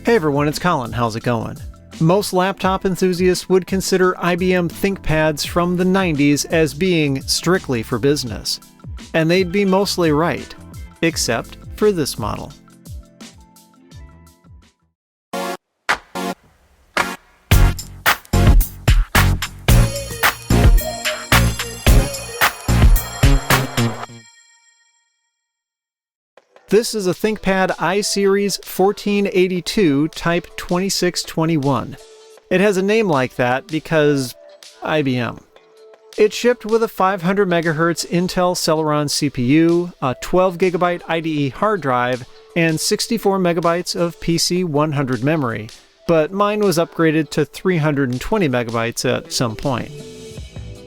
Hey everyone, it's Colin. How's it going? Most laptop enthusiasts would consider IBM ThinkPads from the 90s as being strictly for business. And they'd be mostly right, except for this model. This is a ThinkPad I-Series 1482 Type 2621. It has a name like that because IBM. It shipped with a 500 MHz Intel Celeron CPU, a 12GB IDE hard drive, and 64 MB of PC100 memory, but mine was upgraded to 320 MB at some point.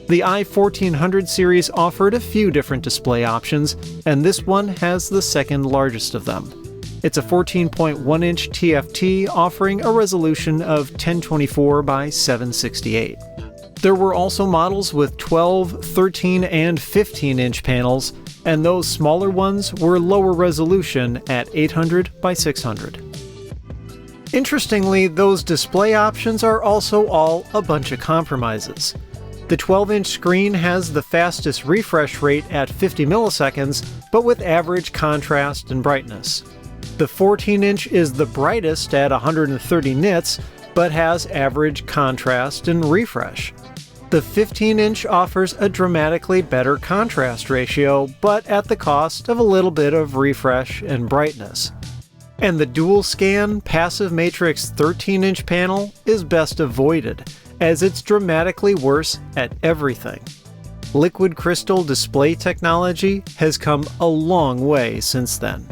The i1400 series offered a few different display options, and this one has the second largest of them. It's a 14.1-inch TFT offering a resolution of 1024 by 768. There were also models with 12, 13, and 15-inch panels, and those smaller ones were lower resolution at 800 by 600. Interestingly, those display options are also all a bunch of compromises. The 12-inch screen has the fastest refresh rate at 50 milliseconds, but with average contrast and brightness. The 14-inch is the brightest at 130 nits, but has average contrast and refresh. The 15-inch offers a dramatically better contrast ratio, but at the cost of a little bit of refresh and brightness. And the dual-scan passive matrix 13-inch panel is best avoided, as it's dramatically worse at everything. Liquid crystal display technology has come a long way since then.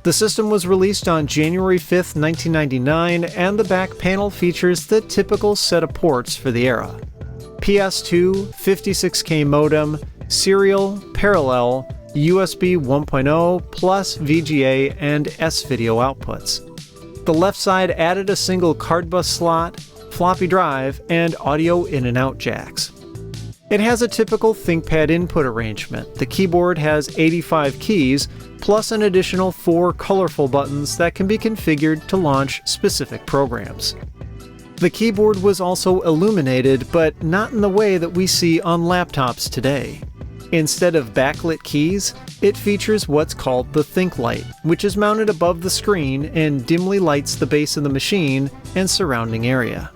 The system was released on January 5, 1999, and the back panel features the typical set of ports for the era. PS2, 56K modem, serial, parallel, USB 1.0, plus VGA and S-video outputs. The left side added a single card bus slot, floppy drive, and audio in and out jacks. It has a typical ThinkPad input arrangement. The keyboard has 85 keys, plus an additional 4 colorful buttons that can be configured to launch specific programs. The keyboard was also illuminated, but not in the way that we see on laptops today. Instead of backlit keys, it features what's called the Think Light, which is mounted above the screen and dimly lights the base of the machine and surrounding area.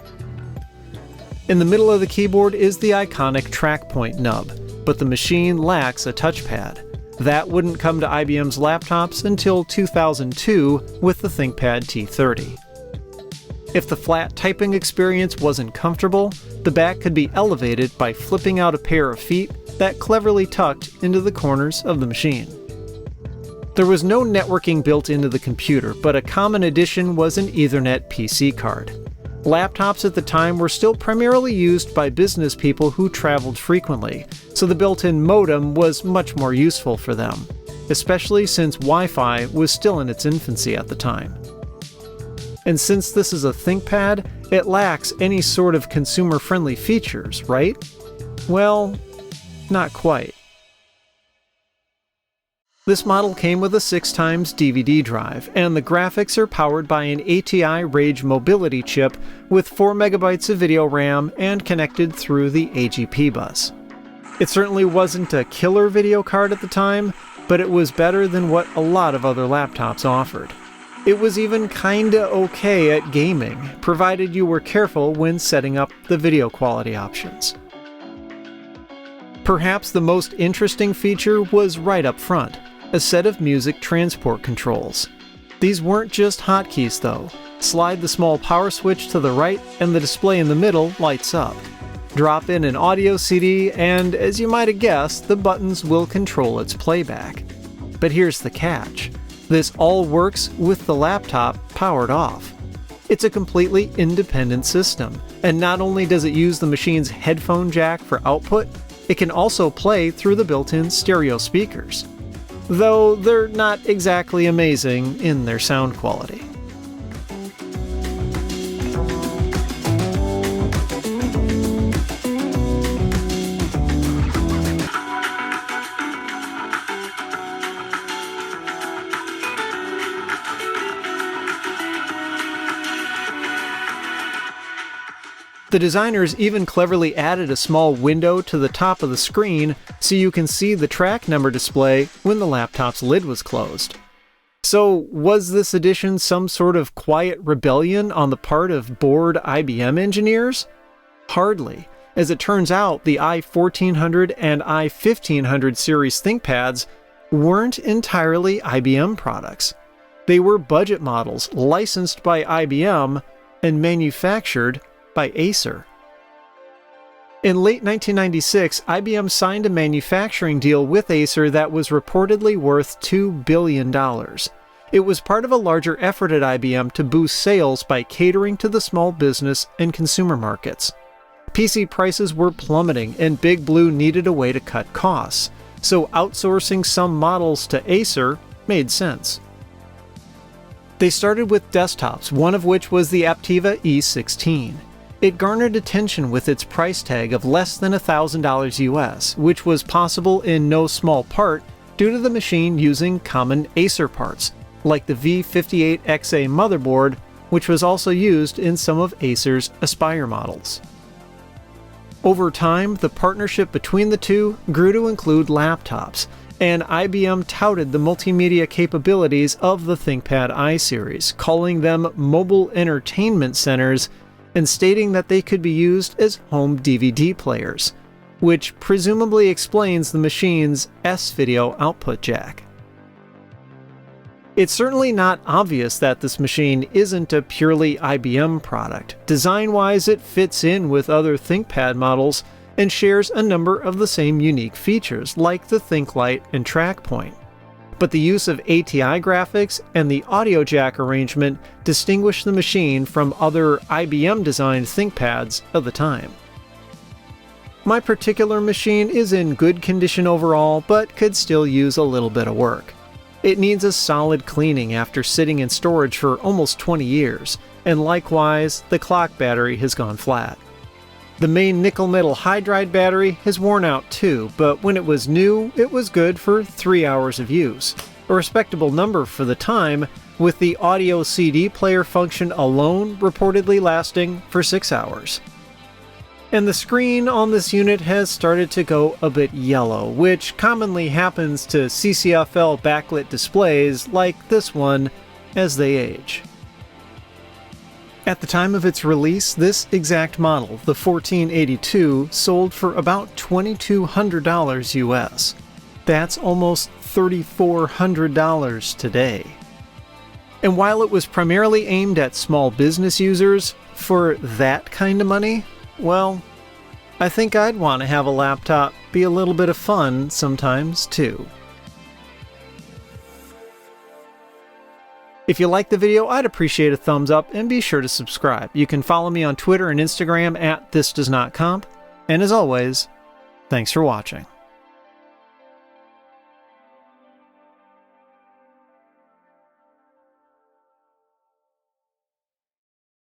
In the middle of the keyboard is the iconic track point nub, but the machine lacks a touchpad. That wouldn't come to IBM's laptops until 2002 with the ThinkPad T30. If the flat typing experience wasn't comfortable, the back could be elevated by flipping out a pair of feet that cleverly tucked into the corners of the machine. There was no networking built into the computer, but a common addition was an Ethernet PC card. Laptops at the time were still primarily used by business people who traveled frequently, so the built-in modem was much more useful for them, especially since Wi-Fi was still in its infancy at the time. And since this is a ThinkPad, it lacks any sort of consumer-friendly features, right? Well, not quite. This model came with a 6x DVD drive, and the graphics are powered by an ATI Rage mobility chip with 4 MB of video RAM and connected through the AGP bus. It certainly wasn't a killer video card at the time, but it was better than what a lot of other laptops offered. It was even kinda okay at gaming, provided you were careful when setting up the video quality options. Perhaps the most interesting feature was right up front, a set of music transport controls. These weren't just hotkeys though. Slide the small power switch to the right and the display in the middle lights up. Drop in an audio CD and, as you might have guessed, the buttons will control its playback. But here's the catch. This all works with the laptop powered off. It's a completely independent system, and not only does it use the machine's headphone jack for output, it can also play through the built-in stereo speakers, though they're not exactly amazing in their sound quality. The designers even cleverly added a small window to the top of the screen so you can see the track number display when the laptop's lid was closed. So, was this addition some sort of quiet rebellion on the part of bored IBM engineers? Hardly. As it turns out, the i1400 and i1500 series ThinkPads weren't entirely IBM products. They were budget models licensed by IBM and manufactured by Acer. In late 1996, IBM signed a manufacturing deal with Acer that was reportedly worth $2 billion. It was part of a larger effort at IBM to boost sales by catering to the small business and consumer markets. PC prices were plummeting, and Big Blue needed a way to cut costs, so outsourcing some models to Acer made sense. They started with desktops, one of which was the Aptiva E16. It garnered attention with its price tag of less than $1,000 US, which was possible in no small part due to the machine using common Acer parts, like the V58XA motherboard, which was also used in some of Acer's Aspire models. Over time, the partnership between the two grew to include laptops, and IBM touted the multimedia capabilities of the ThinkPad i-series, calling them mobile entertainment centers and stating that they could be used as home DVD players, which presumably explains the machine's S-video output jack. It's certainly not obvious that this machine isn't a purely IBM product. Design-wise, it fits in with other ThinkPad models and shares a number of the same unique features, like the ThinkLight and TrackPoint. But the use of ATI graphics and the audio jack arrangement distinguish the machine from other IBM-designed ThinkPads of the time. My particular machine is in good condition overall, but could still use a little bit of work. It needs a solid cleaning after sitting in storage for almost 20 years, and likewise, the clock battery has gone flat. The main nickel-metal hydride battery has worn out too, but when it was new, it was good for 3 hours of use, a respectable number for the time, with the audio CD player function alone reportedly lasting for 6 hours. And the screen on this unit has started to go a bit yellow, which commonly happens to CCFL backlit displays like this one as they age. At the time of its release, this exact model, the 1482, sold for about $2,200 US. That's almost $3,400 today. And while it was primarily aimed at small business users, for that kind of money, well, I think I'd want to have a laptop be a little bit of fun sometimes too. If you liked the video, I'd appreciate a thumbs up and be sure to subscribe. You can follow me on Twitter and Instagram at thisdoesnotcomp. And as always, thanks for watching.